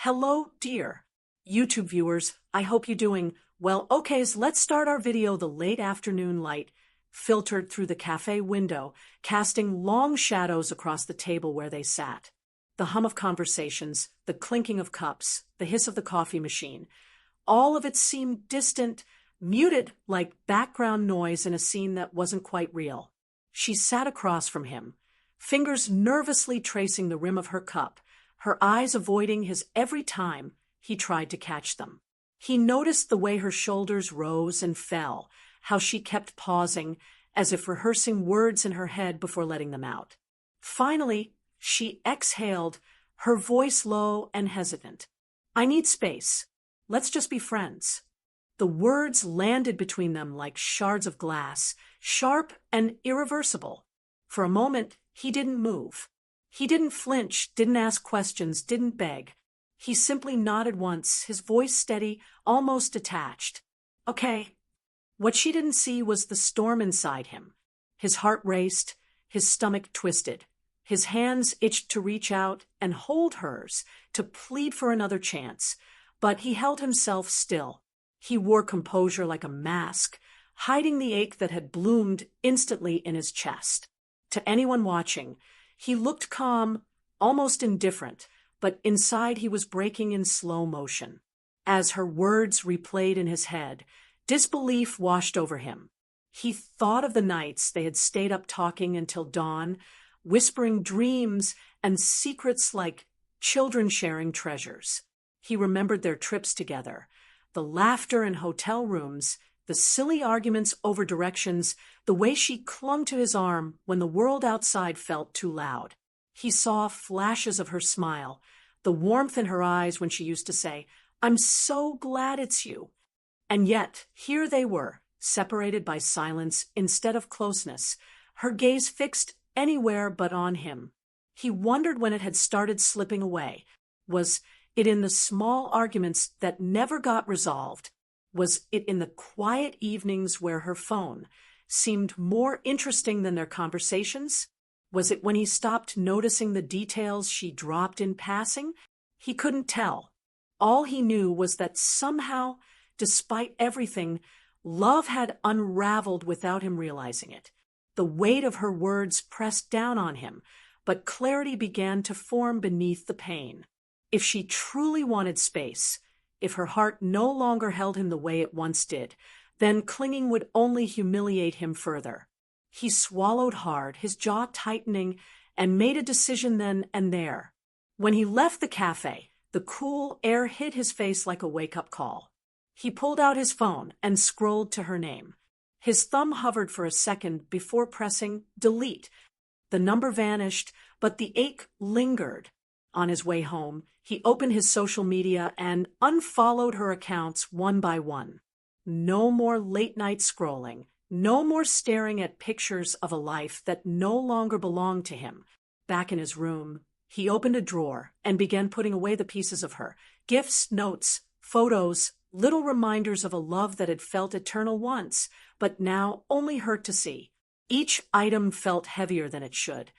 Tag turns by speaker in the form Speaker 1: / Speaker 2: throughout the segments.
Speaker 1: Hello, dear YouTube viewers. I hope you're doing well. Okay, so let's start our video. The late afternoon light filtered through the cafe window, casting long shadows across the table where they sat. The hum of conversations, the clinking of cups, the hiss of the coffee machine, all of it seemed distant, muted like background noise in a scene that wasn't quite real. She sat across from him, fingers nervously tracing the rim of her cup, her eyes avoiding his every time he tried to catch them. He noticed the way her shoulders rose and fell, how she kept pausing, as if rehearsing words in her head before letting them out. Finally, she exhaled, her voice low and hesitant. "I need space. Let's just be friends." The words landed between them like shards of glass, sharp and irreversible. For a moment, he didn't move. He didn't flinch, didn't ask questions, didn't beg. He simply nodded once, his voice steady, almost detached. Okay. What she didn't see was the storm inside him. His heart raced, his stomach twisted. His hands itched to reach out and hold hers, to plead for another chance. But he held himself still. He wore composure like a mask, hiding the ache that had bloomed instantly in his chest. To anyone watching, he looked calm, almost indifferent, but inside he was breaking in slow motion. As her words replayed in his head, disbelief washed over him. He thought of the nights they had stayed up talking until dawn, whispering dreams and secrets like children sharing treasures. He remembered their trips together, the laughter in hotel rooms, the silly arguments over directions, the way she clung to his arm when the world outside felt too loud. He saw flashes of her smile, the warmth in her eyes when she used to say, "I'm so glad it's you." And yet, here they were, separated by silence instead of closeness, her gaze fixed anywhere but on him. He wondered when it had started slipping away. Was it in the small arguments that never got resolved? Was it in the quiet evenings where her phone seemed more interesting than their conversations? Was it when he stopped noticing the details she dropped in passing? He couldn't tell. All he knew was that somehow, despite everything, love had unraveled without him realizing it. The weight of her words pressed down on him, but clarity began to form beneath the pain. If she truly wanted space, if her heart no longer held him the way it once did, then clinging would only humiliate him further. He swallowed hard, his jaw tightening, and made a decision then and there. When he left the cafe, the cool air hit his face like a wake-up call. He pulled out his phone and scrolled to her name. His thumb hovered for a second before pressing delete. The number vanished, but the ache lingered. On his way home, he opened his social media and unfollowed her accounts one by one. No more late-night scrolling, no more staring at pictures of a life that no longer belonged to him. Back in his room, he opened a drawer and began putting away the pieces of her, gifts, notes, photos, little reminders of a love that had felt eternal once, but now only hurt to see. Each item felt heavier than it should,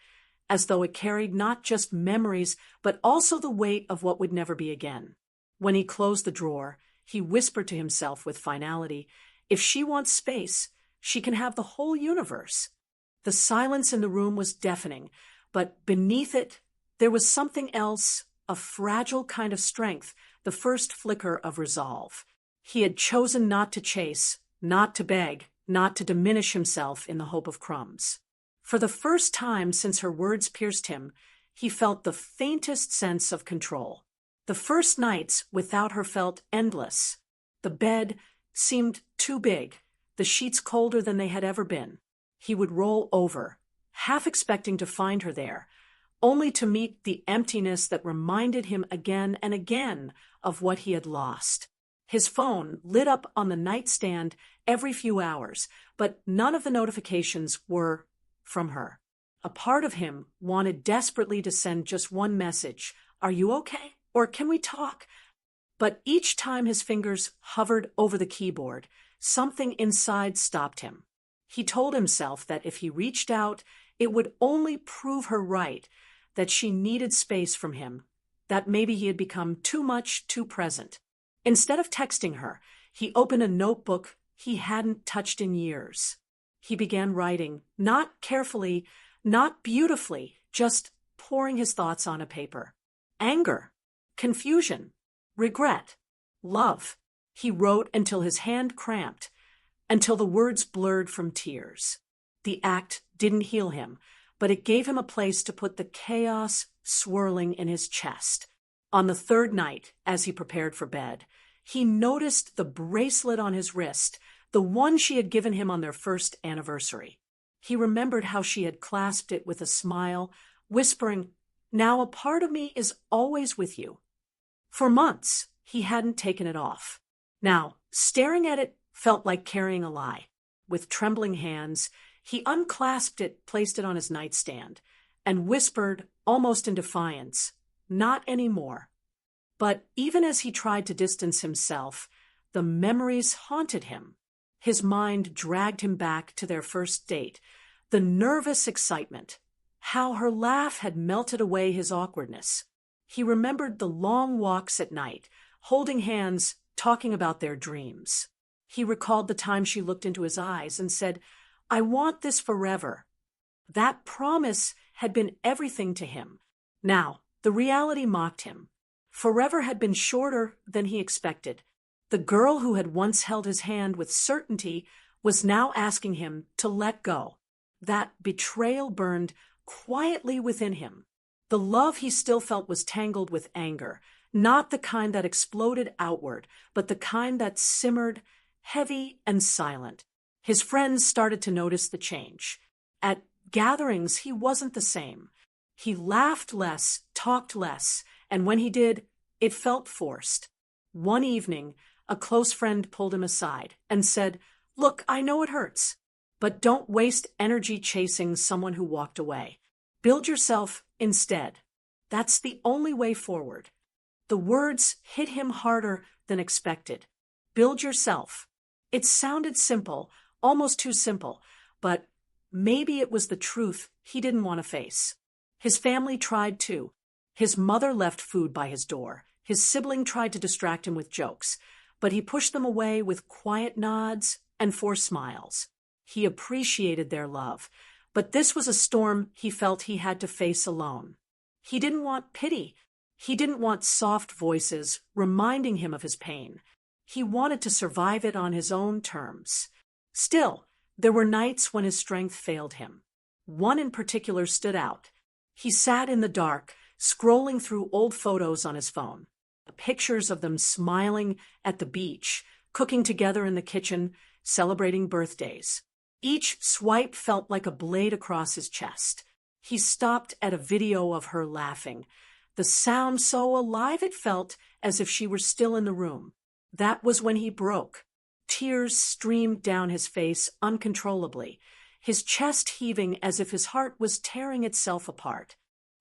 Speaker 1: as though it carried not just memories, but also the weight of what would never be again. When he closed the drawer, he whispered to himself with finality, "If she wants space, she can have the whole universe." The silence in the room was deafening, but beneath it, there was something else, a fragile kind of strength, the first flicker of resolve. He had chosen not to chase, not to beg, not to diminish himself in the hope of crumbs. For the first time since her words pierced him, he felt the faintest sense of control. The first nights without her felt endless. The bed seemed too big, the sheets colder than they had ever been. He would roll over, half expecting to find her there, only to meet the emptiness that reminded him again and again of what he had lost. His phone lit up on the nightstand every few hours, but none of the notifications were from her. A part of him wanted desperately to send just one message, "Are you okay? Or can we talk?" But each time his fingers hovered over the keyboard, something inside stopped him. He told himself that if he reached out, it would only prove her right, that she needed space from him, that maybe he had become too much, too present. Instead of texting her, he opened a notebook he hadn't touched in years. He began writing, not carefully, not beautifully, just pouring his thoughts on a paper. Anger, confusion, regret, love. He wrote until his hand cramped, until the words blurred from tears. The act didn't heal him, but it gave him a place to put the chaos swirling in his chest. On the third night, as he prepared for bed, he noticed the bracelet on his wrist, the one she had given him on their first anniversary. He remembered how she had clasped it with a smile, whispering, "Now a part of me is always with you." For months, he hadn't taken it off. Now, staring at it felt like carrying a lie. With trembling hands, he unclasped it, placed it on his nightstand, and whispered, almost in defiance, "Not anymore." But even as he tried to distance himself, the memories haunted him. His mind dragged him back to their first date, the nervous excitement, how her laugh had melted away his awkwardness. He remembered the long walks at night, holding hands, talking about their dreams. He recalled the time she looked into his eyes and said, "I want this forever." That promise had been everything to him. Now, the reality mocked him. Forever had been shorter than he expected. The girl who had once held his hand with certainty was now asking him to let go. That betrayal burned quietly within him. The love he still felt was tangled with anger, not the kind that exploded outward, but the kind that simmered, heavy and silent. His friends started to notice the change. At gatherings, he wasn't the same. He laughed less, talked less, and when he did, it felt forced. One evening, a close friend pulled him aside and said, "Look, I know it hurts, but don't waste energy chasing someone who walked away. Build yourself instead. That's the only way forward." The words hit him harder than expected. Build yourself. It sounded simple, almost too simple, but maybe it was the truth he didn't want to face. His family tried too. His mother left food by his door. His sibling tried to distract him with jokes, but he pushed them away with quiet nods and forced smiles. He appreciated their love, but this was a storm he felt he had to face alone. He didn't want pity. He didn't want soft voices reminding him of his pain. He wanted to survive it on his own terms. Still, there were nights when his strength failed him. One in particular stood out. He sat in the dark, scrolling through old photos on his phone. Pictures of them smiling at the beach, cooking together in the kitchen, celebrating birthdays. Each swipe felt like a blade across his chest. He stopped at a video of her laughing. The sound so alive it felt as if she were still in the room. That was when he broke. Tears streamed down his face uncontrollably, his chest heaving as if his heart was tearing itself apart.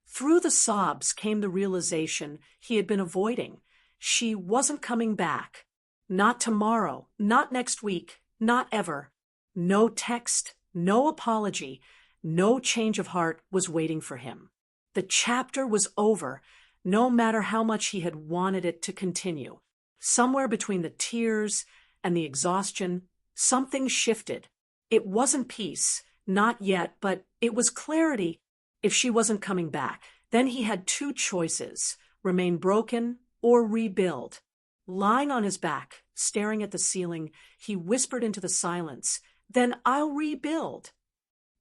Speaker 1: Through the sobs came the realization he had been avoiding. She wasn't coming back. Not tomorrow, not next week, not ever. No text, no apology, no change of heart was waiting for him. The chapter was over, no matter how much he had wanted it to continue. Somewhere between the tears and the exhaustion, something shifted. It wasn't peace, not yet, but it was clarity. If she wasn't coming back, then he had two choices: remain broken or rebuild. Lying on his back, staring at the ceiling, he whispered into the silence, "Then I'll rebuild."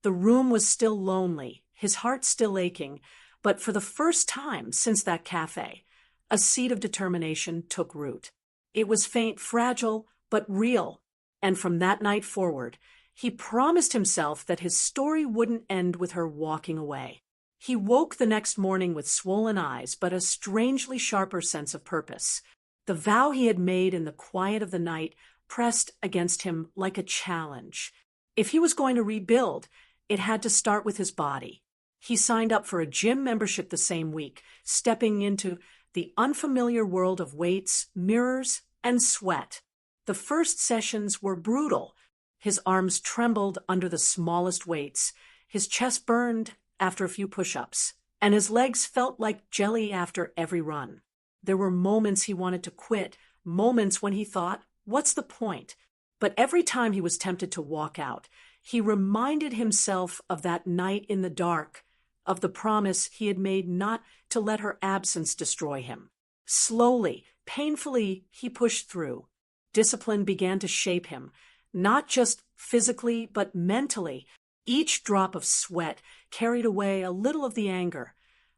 Speaker 1: The room was still lonely, his heart still aching, but for the first time since that cafe, a seed of determination took root. It was faint, fragile, but real, and from that night forward, he promised himself that his story wouldn't end with her walking away. He woke the next morning with swollen eyes, but a strangely sharper sense of purpose. The vow he had made in the quiet of the night pressed against him like a challenge. If he was going to rebuild, it had to start with his body. He signed up for a gym membership the same week, stepping into the unfamiliar world of weights, mirrors, and sweat. The first sessions were brutal. His arms trembled under the smallest weights. His chest burned after a few push-ups. and his legs felt like jelly after every run. There were moments he wanted to quit, moments when he thought, what's the point? But every time he was tempted to walk out, he reminded himself of that night in the dark, of the promise he had made not to let her absence destroy him. Slowly, painfully, he pushed through. Discipline began to shape him, not just physically, but mentally. Each drop of sweat carried away a little of the anger,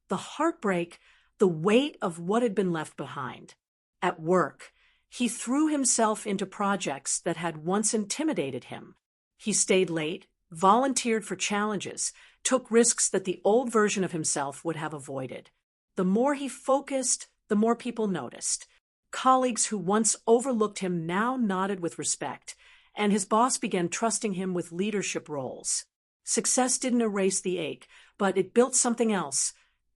Speaker 1: the heartbreak, the weight of what had been left behind. At work, he threw himself into projects that had once intimidated him. He stayed late, volunteered for challenges, took risks that the old version of himself would have avoided. The more he focused, the more people noticed. Colleagues who once overlooked him now nodded with respect, and his boss began trusting him with leadership roles. Success didn't erase the ache, but it built something else: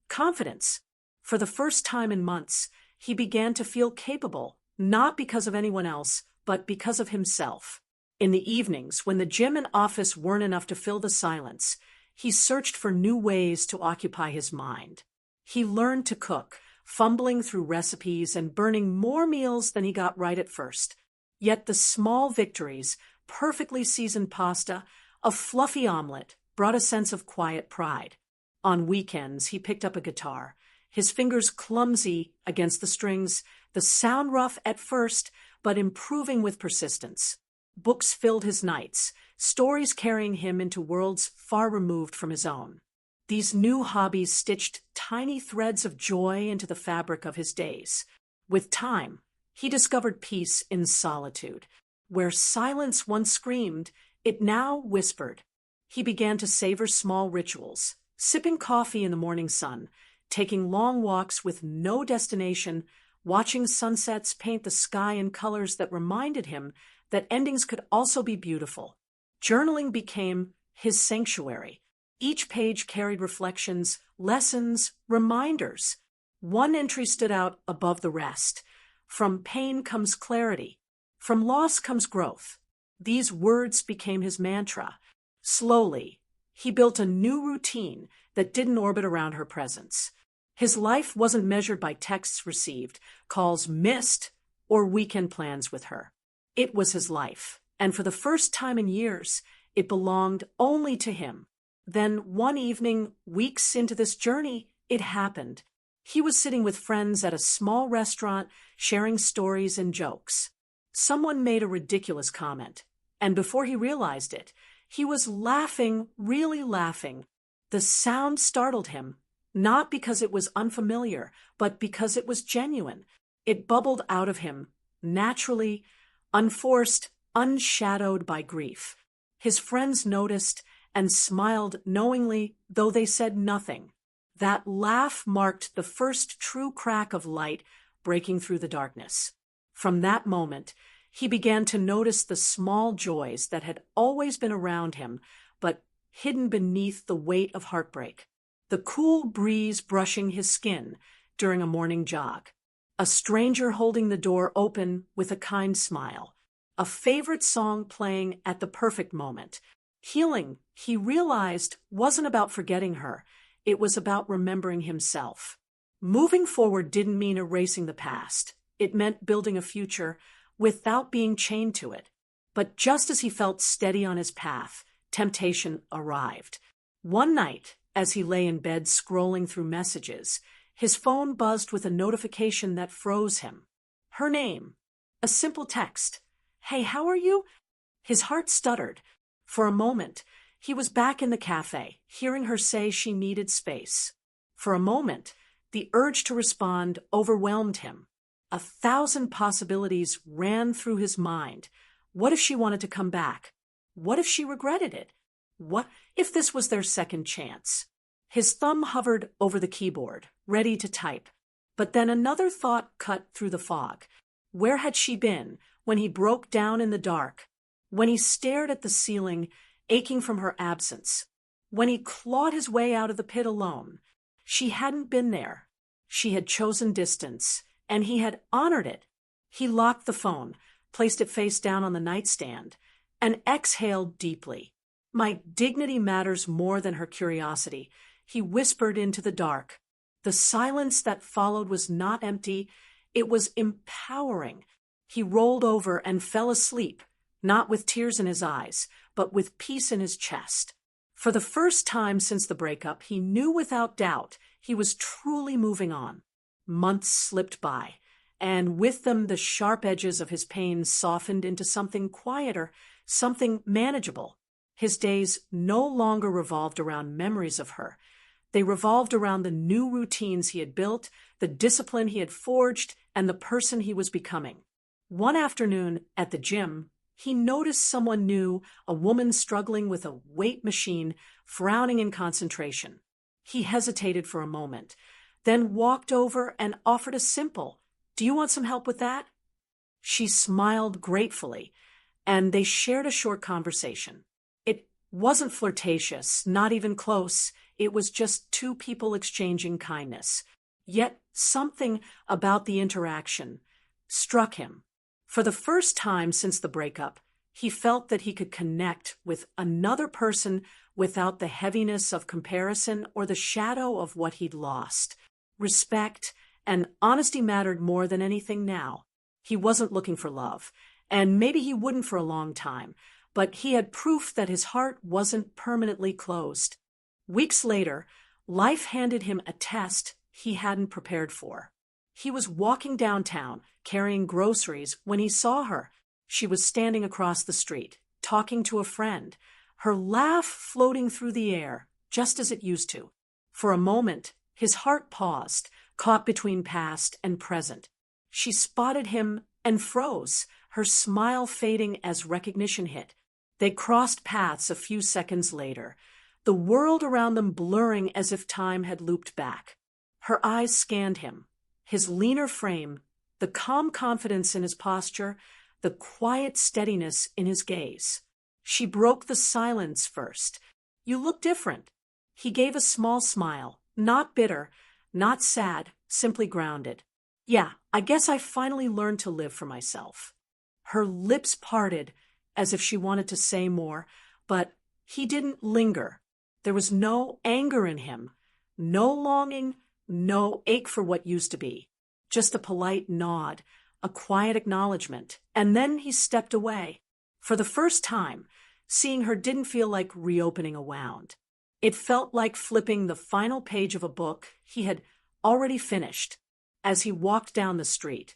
Speaker 1: confidence. For the first time in months, he began to feel capable, not because of anyone else, but because of himself. In the evenings, when the gym and office weren't enough to fill the silence, he searched for new ways to occupy his mind. He learned to cook, fumbling through recipes and burning more meals than he got right at first. Yet the small victories, perfectly seasoned pasta, a fluffy omelet, brought a sense of quiet pride. On weekends, he picked up a guitar, his fingers clumsy against the strings, the sound rough at first, but improving with persistence. Books filled his nights, stories carrying him into worlds far removed from his own. These new hobbies stitched tiny threads of joy into the fabric of his days. With time, he discovered peace in solitude. Where silence once screamed, it now whispered. He began to savor small rituals, sipping coffee in the morning sun, taking long walks with no destination, watching sunsets paint the sky in colors that reminded him that endings could also be beautiful. Journaling became his sanctuary. Each page carried reflections, lessons, reminders. One entry stood out above the rest. From pain comes clarity. From loss comes growth. These words became his mantra. Slowly, he built a new routine that didn't orbit around her presence. His life wasn't measured by texts received, calls missed, or weekend plans with her. It was his life, and for the first time in years, it belonged only to him. Then one evening, weeks into this journey, it happened. He was sitting with friends at a small restaurant, sharing stories and jokes. Someone made a ridiculous comment, and before he realized it, he was laughing, really laughing. The sound startled him, not because it was unfamiliar, but because it was genuine. It bubbled out of him, naturally, unforced, unshadowed by grief. His friends noticed and smiled knowingly, though they said nothing. That laugh marked the first true crack of light breaking through the darkness. From that moment, he began to notice the small joys that had always been around him, but hidden beneath the weight of heartbreak. The cool breeze brushing his skin during a morning jog. A stranger holding the door open with a kind smile. A favorite song playing at the perfect moment. Healing, he realized, wasn't about forgetting her. It was about remembering himself. Moving forward didn't mean erasing the past. It meant building a future without being chained to it. But just as he felt steady on his path, temptation arrived. One night, as he lay in bed scrolling through messages, his phone buzzed with a notification that froze him. Her name. A simple text. "Hey, how are you?" His heart stuttered. For a moment, he was back in the cafe, hearing her say she needed space. For a moment, the urge to respond overwhelmed him. 1,000 possibilities ran through his mind. What if she wanted to come back? What if she regretted it? What if this was their second chance? His thumb hovered over the keyboard, ready to type. But then another thought cut through the fog. Where had she been when he broke down in the dark? When he stared at the ceiling, aching from her absence? When he clawed his way out of the pit alone? She hadn't been there. She had chosen distance, and he had honored it. He locked the phone, placed it face down on the nightstand, and exhaled deeply. My dignity matters more than her curiosity. he whispered into the dark. The silence that followed was not empty, it was empowering. He rolled over and fell asleep, not with tears in his eyes, but with peace in his chest. For the first time since the breakup, he knew without doubt he was truly moving on. Months slipped by, and with them the sharp edges of his pain softened into something quieter, something manageable. His days no longer revolved around memories of her. They revolved around the new routines he had built, the discipline he had forged, and the person he was becoming. One afternoon at the gym, he noticed someone new, a woman struggling with a weight machine, frowning in concentration. He hesitated for a moment, then walked over and offered a simple, "Do you want some help with that?" She smiled gratefully, and they shared a short conversation. It wasn't flirtatious, not even close. It was just two people exchanging kindness. Yet something about the interaction struck him. For the first time since the breakup, he felt that he could connect with another person without the heaviness of comparison or the shadow of what he'd lost. Respect and honesty mattered more than anything now. He wasn't looking for love, and maybe he wouldn't for a long time, but he had proof that his heart wasn't permanently closed. Weeks later, life handed him a test he hadn't prepared for. He was walking downtown, carrying groceries, when he saw her. She was standing across the street, talking to a friend, her laugh floating through the air, just as it used to. For a moment, his heart paused, caught between past and present. She spotted him and froze, her smile fading as recognition hit. They crossed paths a few seconds later, the world around them blurring as if time had looped back. Her eyes scanned him, his leaner frame, the calm confidence in his posture, the quiet steadiness in his gaze. She broke the silence first. "You look different." He gave a small smile, not bitter, not sad, simply grounded. "Yeah, I guess I finally learned to live for myself." Her lips parted as if she wanted to say more, but he didn't linger. There was no anger in him, no longing, no ache for what used to be. Just a polite nod, a quiet acknowledgement, and then he stepped away. For the first time, seeing her didn't feel like reopening a wound. It felt like flipping the final page of a book he had already finished. As he walked down the street,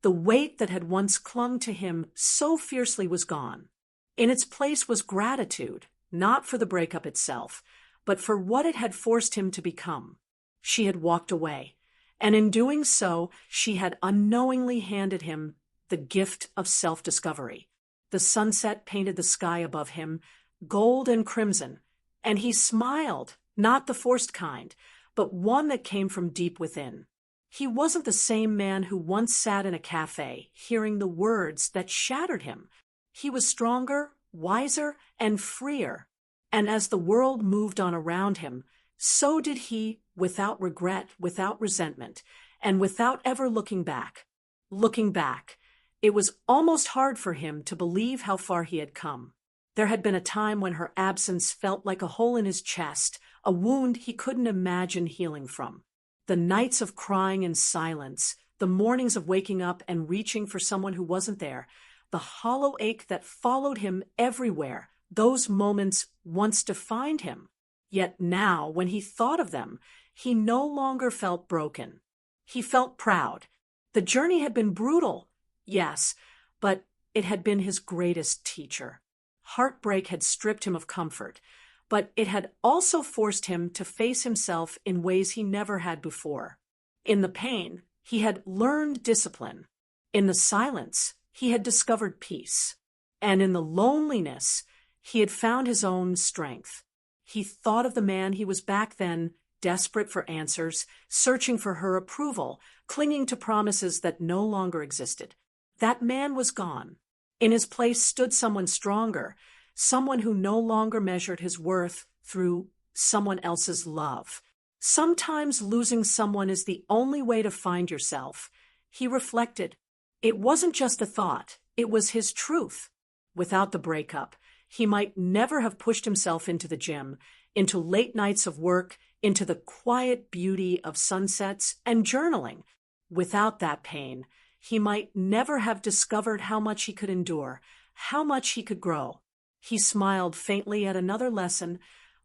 Speaker 1: the weight that had once clung to him so fiercely was gone. In its place was gratitude, not for the breakup itself, but for what it had forced him to become. She had walked away, and in doing so, she had unknowingly handed him the gift of self-discovery. The sunset painted the sky above him, gold and crimson, and he smiled, not the forced kind, but one that came from deep within. He wasn't the same man who once sat in a cafe, hearing the words that shattered him. He was stronger, wiser, and freer. And as the world moved on around him, so did he, without regret, without resentment, and without ever looking back. Looking back, it was almost hard for him to believe how far he had come. There had been a time when her absence felt like a hole in his chest, a wound he couldn't imagine healing from. The nights of crying in silence, the mornings of waking up and reaching for someone who wasn't there, the hollow ache that followed him everywhere, those moments once defined him. Yet now, when he thought of them, he no longer felt broken. He felt proud. The journey had been brutal, yes, but it had been his greatest teacher. Heartbreak had stripped him of comfort, but it had also forced him to face himself in ways he never had before. In the pain, he had learned discipline. In the silence, he had discovered peace. And in the loneliness, he had found his own strength. He thought of the man he was back then, desperate for answers, searching for her approval, clinging to promises that no longer existed. That man was gone. In his place stood someone stronger, someone who no longer measured his worth through someone else's love. Sometimes losing someone is the only way to find yourself. He reflected. It wasn't just a thought, it was his truth. Without the breakup, he might never have pushed himself into the gym, into late nights of work, into the quiet beauty of sunsets and journaling. Without that pain, he might never have discovered how much he could endure, how much he could grow. He smiled faintly at another lesson,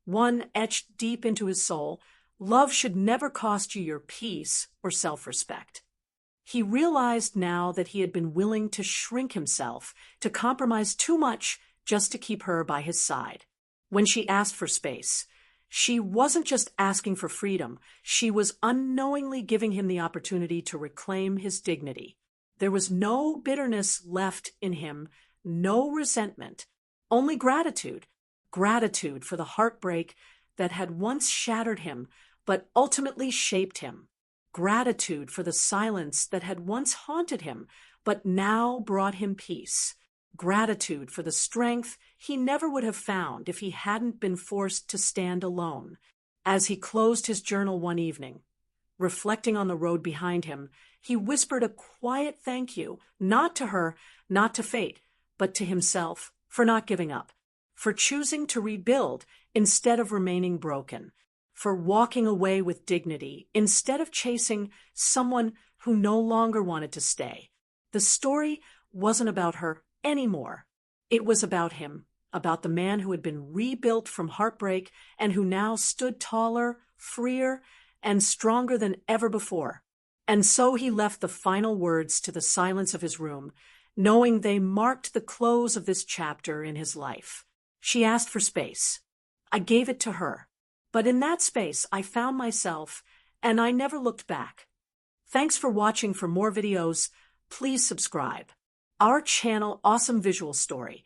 Speaker 1: one etched deep into his soul. Love should never cost you your peace or self-respect. He realized now that he had been willing to shrink himself, to compromise too much just to keep her by his side. When she asked for space, she wasn't just asking for freedom, she was unknowingly giving him the opportunity to reclaim his dignity. There was no bitterness left in him, no resentment, only gratitude. Gratitude for the heartbreak that had once shattered him, but ultimately shaped him. Gratitude for the silence that had once haunted him, but now brought him peace. Gratitude for the strength he never would have found if he hadn't been forced to stand alone. As he closed his journal one evening, reflecting on the road behind him, he whispered a quiet thank you, not to her, not to fate, but to himself, for not giving up, for choosing to rebuild instead of remaining broken, for walking away with dignity instead of chasing someone who no longer wanted to stay. The story wasn't about her anymore. It was about him, about the man who had been rebuilt from heartbreak and who now stood taller, freer, and stronger than ever before. And so he left the final words to the silence of his room, knowing they marked the close of this chapter in his life. She asked for space. I gave it to her. But in that space, I found myself, and I never looked back. Thanks for watching. For more videos, please subscribe. Our channel, Awesome Visual Story,